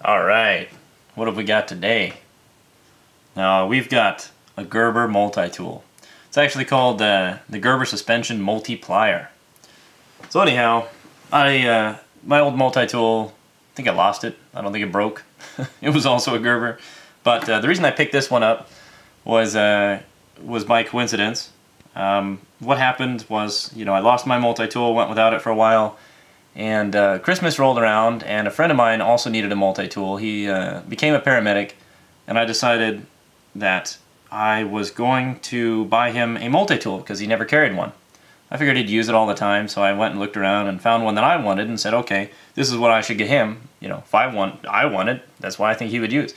Alright, what have we got today? Now we've got a Gerber multi-tool. It's actually called the Gerber Suspension Mutli Plier. So anyhow, my old multi-tool, I think I lost it. I don't think it broke. It was also a Gerber. But the reason I picked this one up was by coincidence. What happened was, I lost my multi-tool, went without it for a while. And Christmas rolled around, and a friend of mine also needed a multi-tool. He became a paramedic, and I decided that I was going to buy him a multi-tool because he never carried one. I figured he'd use it all the time, so I went and looked around and found one that I wanted and said, okay, this is what I should get him. If I want it, that's what I think he would use.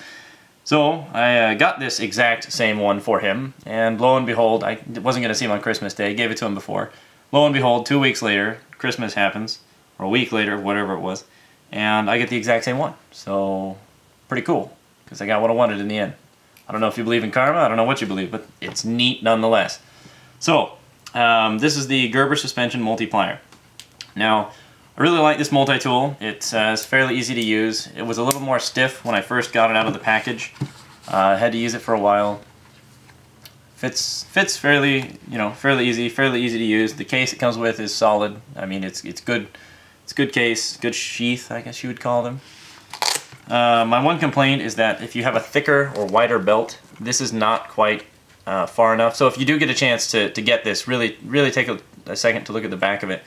So I got this exact same one for him, and lo and behold, I wasn't going to see him on Christmas Day, gave it to him before. Lo and behold, 2 weeks later, Christmas happens. Or a week later, whatever it was, and I get the exact same one. So, pretty cool, because I got what I wanted in the end. I don't know if you believe in karma, I don't know what you believe, but it's neat nonetheless. So, this is the Gerber Suspension Mutli Plier. Now, I really like this multi-tool. It's fairly easy to use. It was a little more stiff when I first got it out of the package. I had to use it for a while. Fits fairly, fairly easy to use. The case it comes with is solid. I mean, it's good. It's a good case, good sheath, I guess you would call them. My one complaint is that if you have a thicker or wider belt, this is not quite far enough. So if you do get a chance to get this, really take a second to look at the back of it.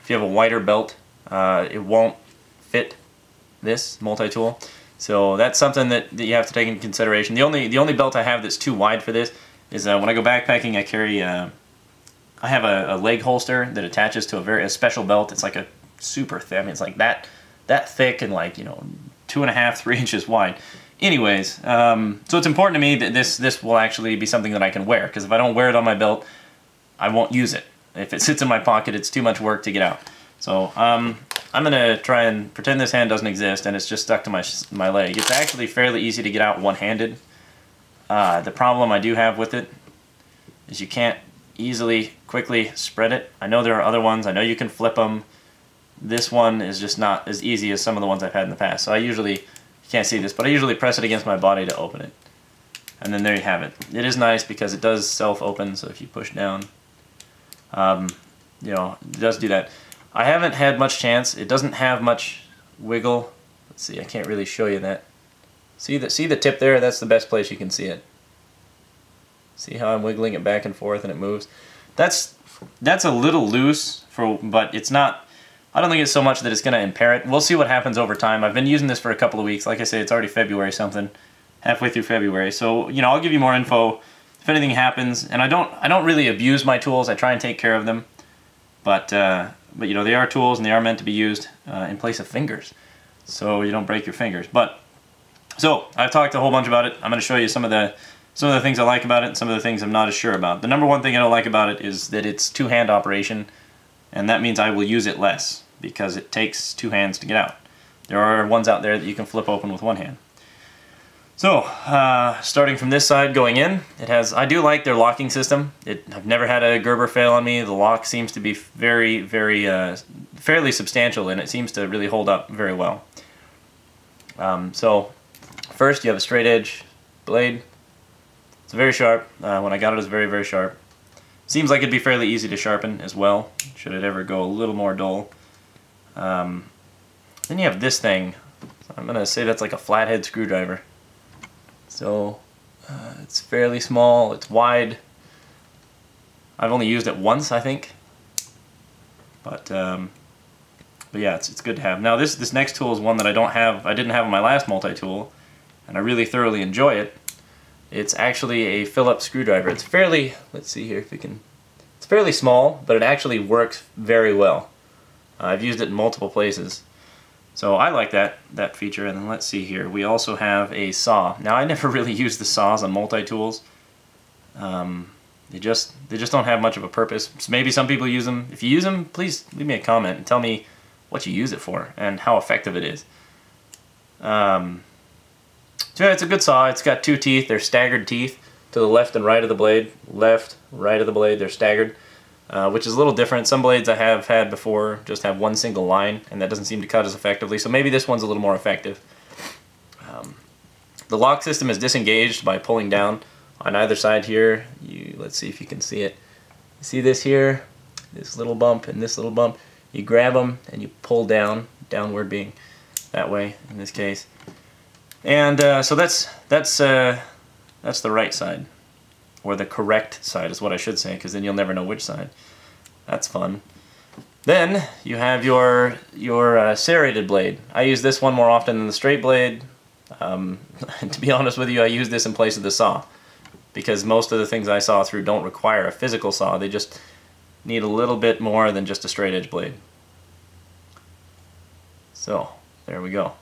If you have a wider belt, it won't fit this multi-tool. So that's something that you have to take into consideration. The only belt I have that's too wide for this is when I go backpacking, I carry I have a leg holster that attaches to a special belt. It's like a super thin. I mean, it's like that thick and like 2.5, 3 inches wide. Anyways, so it's important to me that this will actually be something that I can wear, because if I don't wear it on my belt, I won't use it. If it sits in my pocket, it's too much work to get out. So I'm gonna try and pretend this hand doesn't exist and it's just stuck to my leg. It's actually fairly easy to get out one-handed. The problem I do have with it is you can't quickly spread it. I know there are other ones. I know you can flip them. This one is just not as easy as some of the ones I've had in the past. So you can't see this, but I usually press it against my body to open it. And then there you have it. It is nice because it does self-open, so if you push down, it does do that. I haven't had much chance. It doesn't have much wiggle. Let's see, I can't really show you that. See the tip there? That's the best place you can see it. See how I'm wiggling it back and forth and it moves? That's a little loose, but it's not. I don't think it's so much that it's going to impair it. We'll see what happens over time. I've been using this for a couple of weeks. Like I say, it's already February something, halfway through February. So, I'll give you more info if anything happens. And I don't really abuse my tools. I try and take care of them. But they are tools and they are meant to be used in place of fingers, so you don't break your fingers. So I've talked a whole bunch about it. I'm going to show you some of the things I like about it and some of the things I'm not as sure about. The number one thing I don't like about it is that it's two-hand operation. And that means I will use it less because it takes 2 hands to get out. There are ones out there that you can flip open with 1 hand. So, starting from this side going in, I do like their locking system. I've never had a Gerber fail on me. The lock seems to be fairly substantial, and it seems to really hold up very well. So, first you have a straight edge blade. It's very sharp. When I got it, it was very, very sharp. Seems like it'd be fairly easy to sharpen as well, should it ever go a little more dull. Then you have this thing. I'm going to say that's like a flathead screwdriver. So it's fairly small, it's wide. I've only used it once, I think. But yeah, it's good to have. Now this next tool is one that I didn't have on my last multi-tool, and I really thoroughly enjoy it. It's actually a Phillips screwdriver. It's fairly, let's see here if we can, it's fairly small, but it actually works very well. I've used it in multiple places. So I like that feature. And then let's see here, we also have a saw. Now I never really use the saws on multi-tools. They just don't have much of a purpose. So maybe some people use them. If you use them, please leave me a comment and tell me what you use it for and how effective it is. So yeah, it's a good saw. It's got 2 teeth. They're staggered teeth to the left and right of the blade. Left, right of the blade, they're staggered, which is a little different. Some blades I have had before just have 1 single line, and that doesn't seem to cut as effectively. So maybe this one's a little more effective. The lock system is disengaged by pulling down on either side here. Let's see if you can see it. You see this here? This little bump and this little bump. You grab them and you pull down, downward being that way in this case. And so that's the right side, or the correct side is what I should say, because then you'll never know which side. That's fun. Then you have your serrated blade. I use this one more often than the straight blade. To be honest with you, I use this in place of the saw, because most of the things I saw through don't require a physical saw. They just need a little bit more than just a straight edge blade. So there we go.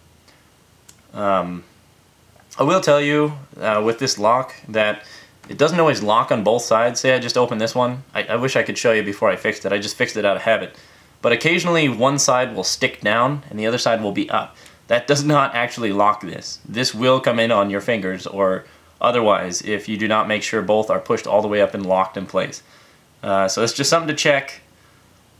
I will tell you with this lock that it doesn't always lock on both sides. Say I just opened this one. I wish I could show you before I fixed it. I just fixed it out of habit. But occasionally one side will stick down and the other side will be up. That does not actually lock this. This will come in on your fingers or otherwise if you do not make sure both are pushed all the way up and locked in place. So it's just something to check.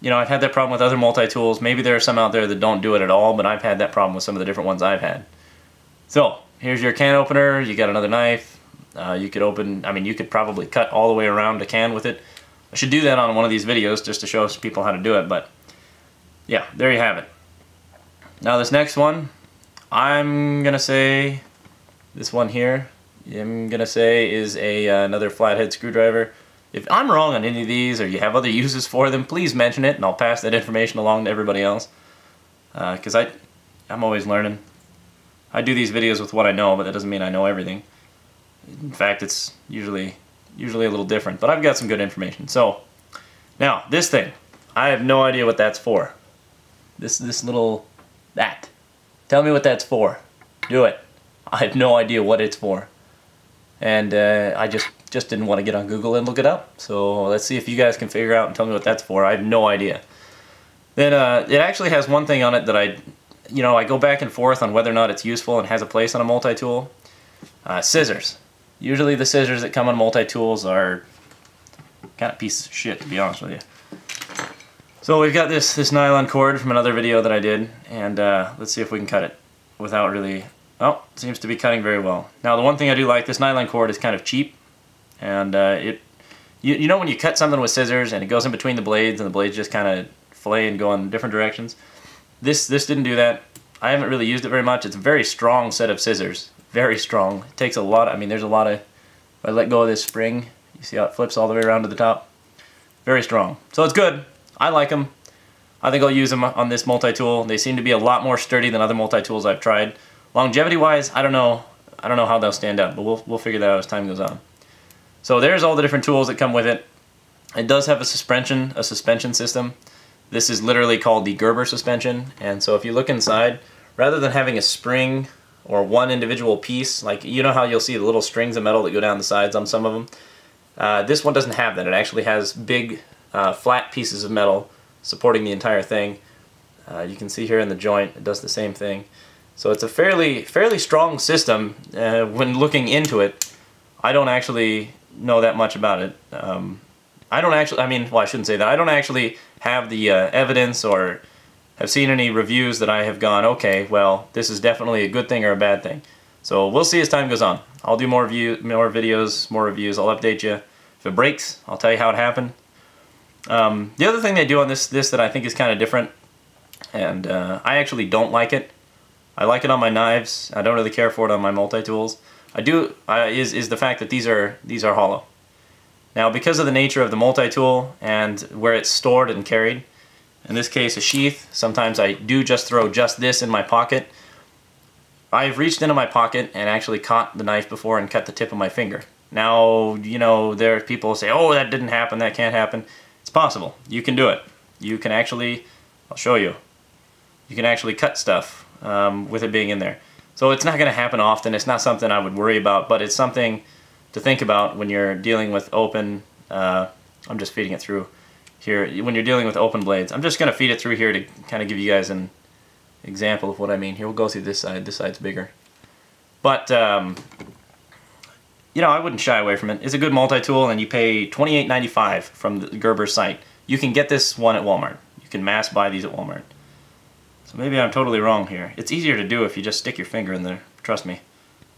You know, I've had that problem with other multi-tools. Maybe there are some out there that don't do it at all, but I've had that problem with some of the different ones I've had. So here's your can opener. You got another knife. You could open, I mean, you could probably cut all the way around a can with it. I should do that on one of these videos just to show people how to do it, but yeah, there you have it. Now this next one, I'm gonna say, this one here, I'm gonna say is another flathead screwdriver. If I'm wrong on any of these or you have other uses for them, please mention it and I'll pass that information along to everybody else. Because I'm always learning. I do these videos with what I know, but that doesn't mean I know everything. In fact, it's usually a little different, but I've got some good information. So, now, this thing, I have no idea what that's for. This little, that. Tell me what that's for. Do it. I have no idea what it's for. And I just didn't want to get on Google and look it up. So let's see if you guys can figure out and tell me what that's for. I have no idea. Then it actually has one thing on it that I go back and forth on whether or not it's useful and has a place on a multi-tool. Scissors. Usually the scissors that come on multi-tools are kind of pieces of shit, to be honest with you. So we've got this nylon cord from another video that I did, and let's see if we can cut it without really... Oh, it seems to be cutting very well. Now the one thing I do like, this nylon cord is kind of cheap, and you know when you cut something with scissors and it goes in between the blades and the blades just kind of fillet and go in different directions? This didn't do that. I haven't really used it very much. It's a very strong set of scissors. Very strong. It takes a lot. I mean, there's a lot of... If I let go of this spring, you see how it flips all the way around to the top? Very strong. So it's good. I like them. I think I'll use them on this multi-tool. They seem to be a lot more sturdy than other multi-tools I've tried. Longevity-wise, I don't know how they'll stand up, but we'll figure that out as time goes on. So there's all the different tools that come with it. It does have a suspension system. This is literally called the Gerber suspension, and so if you look inside, rather than having a spring or one individual piece, like you know how you'll see the little strings of metal that go down the sides on some of them, this one doesn't have that. It actually has big flat pieces of metal supporting the entire thing. You can see here in the joint, it does the same thing. So it's a fairly strong system. When looking into it, I don't actually know that much about it. I shouldn't say that. I don't actually have the evidence or have seen any reviews that I have gone, okay, well, this is definitely a good thing or a bad thing. So we'll see as time goes on. I'll do more videos, more reviews. I'll update you. If it breaks, I'll tell you how it happened. The other thing they do on this that I think is kind of different, and I actually don't like it. I like it on my knives. I don't really care for it on my multi-tools. I do, is the fact that these are hollow. Now, because of the nature of the multi-tool and where it's stored and carried, in this case a sheath, sometimes I do just throw just this in my pocket. I've reached into my pocket and actually caught the knife before and cut the tip of my finger. Now, you know, there are people who say, oh, that didn't happen, that can't happen. It's possible. You can do it. You can actually, I'll show you, you can actually cut stuff with it being in there. So it's not going to happen often. It's not something I would worry about, but it's something to think about when you're dealing with open, I'm just feeding it through here, when you're dealing with open blades. I'm just going to feed it through here to kind of give you guys an example of what I mean. Here, we'll go through this side. This side's bigger. But, you know, I wouldn't shy away from it. It's a good multi-tool, and you pay $28.95 from the Gerber site. You can get this one at Walmart. You can mass buy these at Walmart. So maybe I'm totally wrong here. It's easier to do if you just stick your finger in there. Trust me.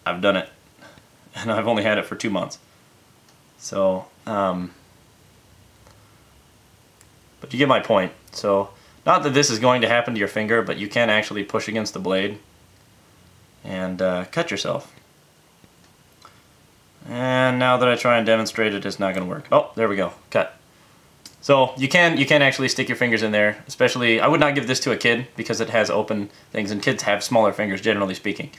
I've done it, and I've only had it for 2 months. So, but you get my point. So, not that this is going to happen to your finger, but you can actually push against the blade and cut yourself. And now that I try and demonstrate it, it's not going to work. Oh, there we go. Cut. So you can actually stick your fingers in there. Especially, I would not give this to a kid because it has open things, and kids have smaller fingers, generally speaking.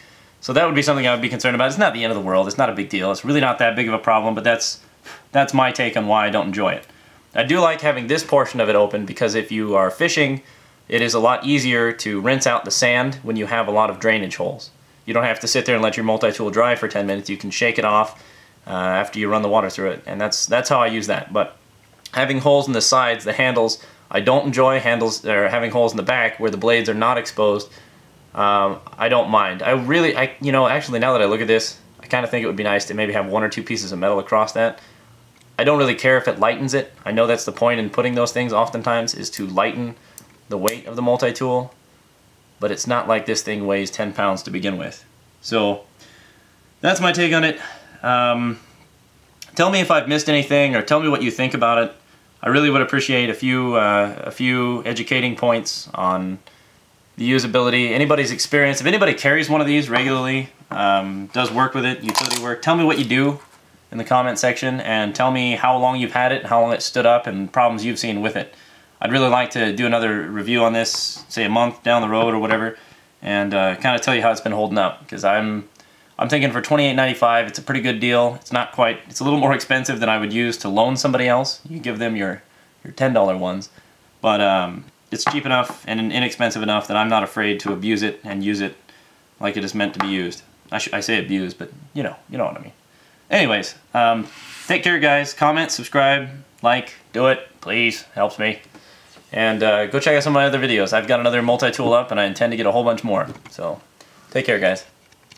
So that would be something I would be concerned about. It's not the end of the world. It's not a big deal. It's really not that big of a problem, but that's my take on why I don't enjoy it. I do like having this portion of it open because if you are fishing, it is a lot easier to rinse out the sand when you have a lot of drainage holes. You don't have to sit there and let your multi-tool dry for 10 minutes. You can shake it off after you run the water through it, and that's how I use that. But having holes in the sides, the handles, I don't enjoy handles, or having holes in the back where the blades are not exposed. I don't mind. You know, actually, now that I look at this, I kind of think it would be nice to maybe have 1 or 2 pieces of metal across that. I don't really care if it lightens it. I know that's the point in putting those things oftentimes, is to lighten the weight of the multi-tool, but it's not like this thing weighs 10 pounds to begin with. So that's my take on it. Tell me if I've missed anything, or tell me what you think about it. I really would appreciate a few educating points on the usability, anybody's experience. If anybody carries one of these regularly, does work with it, utility work, tell me what you do in the comment section, and tell me how long you've had it, how long it stood up, and problems you've seen with it. I'd really like to do another review on this, say a month down the road or whatever, and kind of tell you how it's been holding up, because I'm thinking for $28.95, it's a pretty good deal. It's not quite, it's a little more expensive than I would use to loan somebody else. You give them your $10 ones, but it's cheap enough and inexpensive enough that I'm not afraid to abuse it and use it like it is meant to be used. I say abuse, but you know what I mean. Anyways, take care, guys. Comment, subscribe, like, do it, please. Helps me. And go check out some of my other videos. I've got another multi-tool up, and I intend to get a whole bunch more. So, take care, guys.